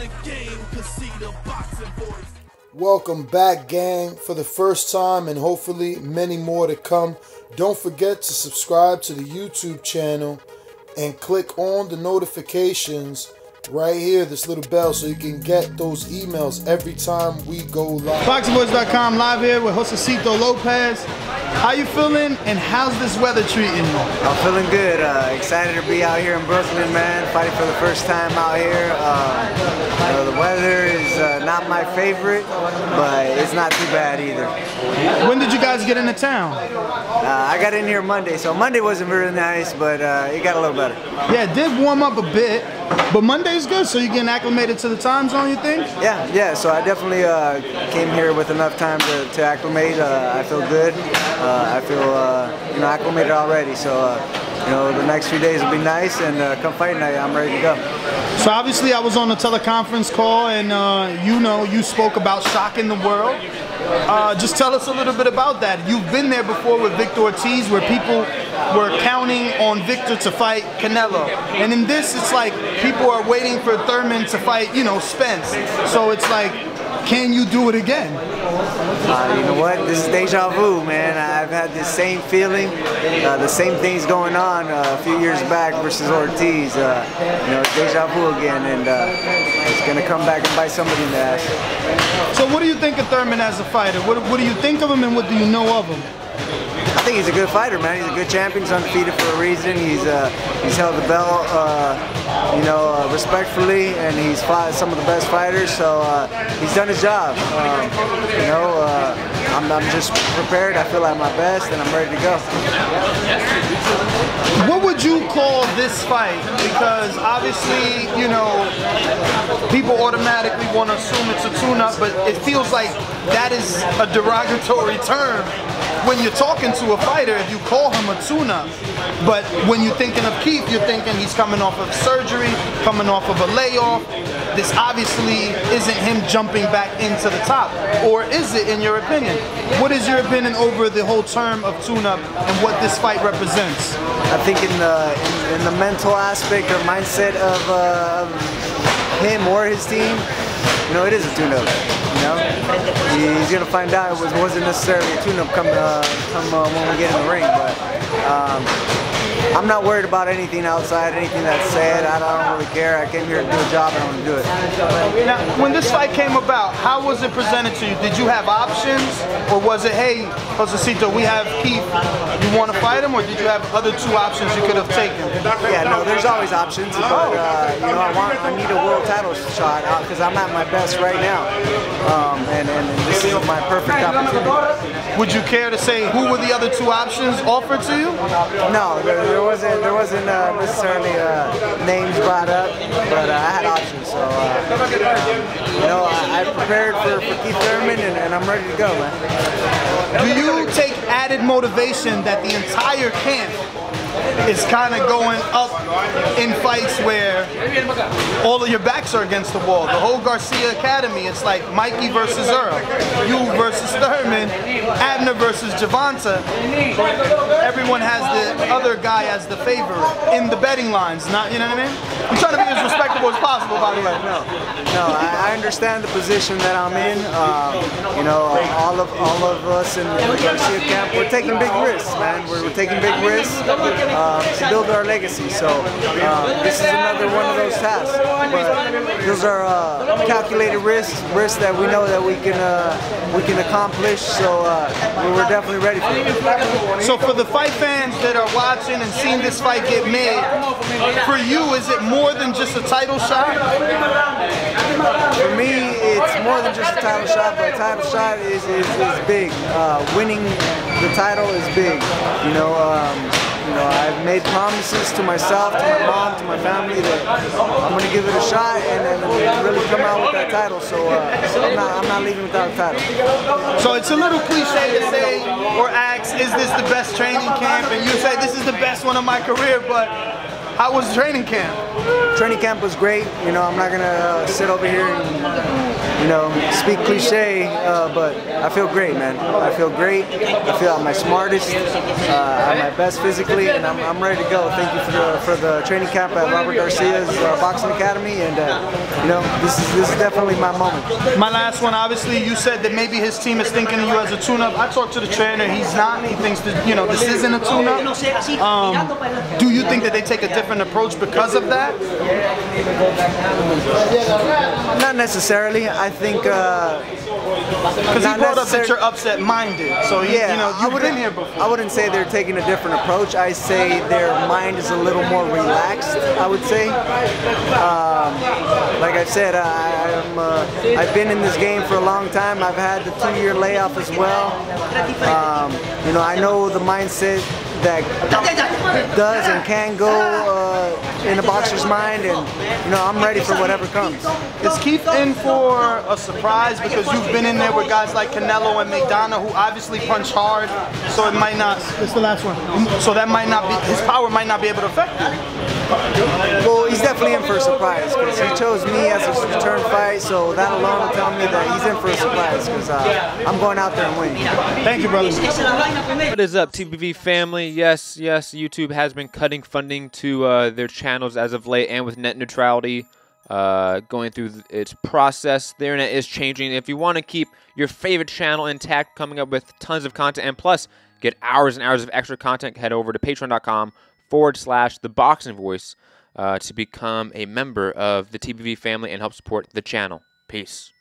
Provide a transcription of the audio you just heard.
the game, cause see the boxing voice. Welcome back, gang, for the first time and hopefully many more to come. Don't forget to subscribe to the YouTube channel and click on the notifications right here, this little bell, so you can get those emails every time we go live. ThaBoxingvoice.com, live here with Josesito Lopez. How you feeling and how's this weather treating you? I'm feeling good. Excited to be out here in Brooklyn, man. Fighting for the first time out here. The weather is not my favorite, but it's not too bad either. When did you guys get into town? I got in here Monday, so Monday wasn't very nice, but it got a little better. Yeah, it did warm up a bit, but Monday's good, so you're getting acclimated to the time zone, you think? Yeah, so I definitely came here with enough time to acclimate. I feel good. I feel acclimated already, so the next few days will be nice, and come fight night, I'm ready to go. So obviously I was on a teleconference call, and you spoke about shocking the world. Just tell us a little bit about that. You've been there before with Victor Ortiz, where people were counting on Victor to fight Canelo, and in this it's like people are waiting for Thurman to fight, Spence. So it's like, can you do it again? You know what? This is deja vu, man. I've had this same feeling, the same things going on a few years back versus Ortiz. Deja vu again, and it's gonna come back and bite somebody in the ass. So what do you think of Thurman as a fighter? What do you think of him, and what do you know of him? I think he's a good fighter, man. He's a good champion. He's undefeated for a reason. He's held the belt, respectfully, and he's fought some of the best fighters. So he's done his job. I'm just prepared. I feel at my best, and I'm ready to go. What would you call this fight? Because obviously, people automatically want to assume it's a tune-up, but it feels like that is a derogatory term when you're talking to a fighter if you call him a tune-up. But when you're thinking of Keith, you're thinking he's coming off of surgery, coming off of a layoff. This obviously isn't him jumping back into the top. Or is it, in your opinion? What is your opinion over the whole term of tune-up and what this fight represents? I think in the mental aspect or mindset of him or his team, it is a tune-up. He's gonna find out it wasn't necessarily a tune-up come when we get in the ring, but I'm not worried about anything outside, anything that's said. I don't really care. I came here to do a job and I'm gonna do it. Now, when this fight came about, how was it presented to you? Did you have options, or was it, hey, Josesito, we have Keith, you want to fight him, or did you have other two options you could have taken? Yeah, no, there's always options, but I need a world title shot because I'm at my best right now, and this is my perfect opportunity. Would you care to say who were the other two options offered to you? No, there wasn't necessarily names brought up, but I had options. So I prepared for Keith Thurman, and I'm ready to go, man. Do you take added motivation that the entire camp is kind of going up in fights where all of your backs are against the wall? The whole Garcia Academy, it's like Mikey versus Earl, you versus Thurman, Abner versus Javonta. Everyone has the other guy as the favorite in the betting lines, not, you know what I mean? I'm trying to be as respectable as possible, by the way. No, I understand the position that I'm in. All of us in the Garcia camp, we're taking big risks, man. We're taking big risks to build our legacy. So this is another one of those tasks. But those are calculated risks that we know that we can accomplish. So we're definitely ready for it. So for the fight fans that are watching and seeing this fight get made, for you, is it more than just a title shot? For me, it's more than just a title shot, but a title shot is big. Winning the title is big. I've made promises to myself, to my mom, to my family that I'm going to give it a shot and really come out with that title. So I'm not leaving without a title. So it's a little cliche to say or ask, is this the best training camp? And you say this is the best one of my career, but how was training camp? training camp was great. You know, I'm not gonna sit over here and, you know, speak cliche, but I feel great, man. I feel great. I feel at my smartest, at my best physically, and I'm ready to go. Thank you for the training camp at Robert Garcia's Boxing Academy, and you know, this is definitely my moment. My last one, obviously, you said that maybe his team is thinking of you as a tune-up. I talked to the trainer. He's not. He thinks that, you know, this isn't a tune-up. Do you think that they take a different approach because of that? Not necessarily. I think because he brought up that you're upset-minded. So yeah, you know, you've been here before. I wouldn't say they're taking a different approach. I say their mind is a little more relaxed, I would say. Like I said, I've been in this game for a long time. I've had the 2-year layoff as well. You know, I know the mindset that does and can go in a boxer's mind, and you know, I'm ready for whatever comes. Is Keith in for a surprise, because you've been in there with guys like Canelo and McDonough, who obviously punch hard, so it might not, it's the last one, so that might not be, his power might not be able to affect you? Well, he's definitely in for a surprise, because he chose me as his return fight, so that alone will tell me that he's in for a surprise, because I'm going out there and winning. Thank you, brother. What is up, TBV family? Yes, YouTube has been cutting funding to their channels as of late, and with net neutrality going through its process, the internet is changing. If you want to keep your favorite channel intact, coming up with tons of content, and plus get hours and hours of extra content, head over to patreon.com/ThaBoxingVoice to become a member of the TBV family and help support the channel. Peace.